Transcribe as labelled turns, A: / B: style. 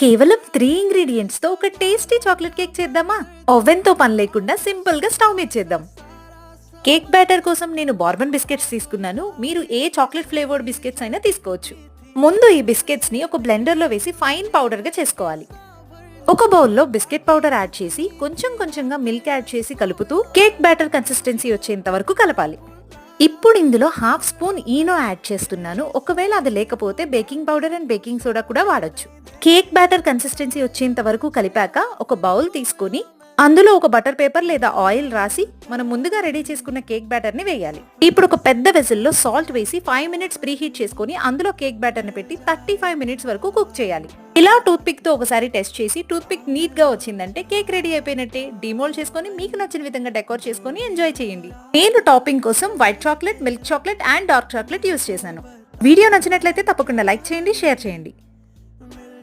A: కేవలం 3 ఇంగ్రీడియంట్స్ తో ఒక టేస్టీ చాక్లెట్ కేక్ చేద్దామా? ఓవెన్ తో పని లేకుండా సింపుల్ గా స్టవ్ మీద చేద్దాం. కేక్ బ్యాటర్ కోసం నేను బార్బన్ బిస్కెట్స్ తీసుకున్నాను. మీరు ఏ చాక్లెట్ ఫ్లేవర్డ్ బిస్కెట్స్ అయినా తీసుకోవచ్చు. ముందు ఈ బిస్కెట్స్ ని ఒక బ్లెండర్ లో వేసి ఫైన్ పౌడర్ గా చేసుకోవాలి. ఒక బౌల్లో బిస్కెట్ పౌడర్ యాడ్ చేసి కొంచెం కొంచెంగా మిల్క్ యాడ్ చేసి కలుపుతూ కేక్ బ్యాటర్ కన్సిస్టెన్సీ వచ్చేంత వరకు కలపాలి. ఇప్పుడు ఇందులో హాఫ్ స్పూన్ ఈనో యాడ్ చేస్తున్నాను. ఒకవేళ అది లేకపోతే baking powder and baking soda కూడా వాడొచ్చు. కేక్ బ్యాటర్ కన్సిస్టెన్సీ వచ్చేంత వరకు కలిపాక ఒక బౌల్ తీసుకొని అందులో ఒక బటర్ పేపర్ లేదా ఆయిల్ రాసి మనం ముందుగా రెడీ చేసుకున్న కేక్ బ్యాటర్ ని వేయాలి. ఇప్పుడు ఒక పెద్ద వెజిల్లో సాల్ట్ వేసి 5 మినిట్స్ ప్రీ హీట్ చేసుకుని అందులో కేక్ బ్యాటర్ ని పెట్టి 35 మినిట్స్ వరకు కుక్ చేయాలి. ఇలా టూత్ పిక్ తో ఒకసారి టెస్ట్ చేసి టూత్ పిక్ నీట్ గా వచ్చిందంటే కేక్ రెడీ అయిపోయినట్టే. డిమోల్డ్ చేసుకుని మీకు నచ్చిన విధంగా డెకోర్ చేసుకుని ఎంజాయ్ చేయండి. నేను టాపింగ్ కోసం white chocolate, milk chocolate and dark chocolate use చేశాను. వీడియో నచ్చినట్లయితే తప్పకుండా లైక్ చేయండి, షేర్ చేయండి.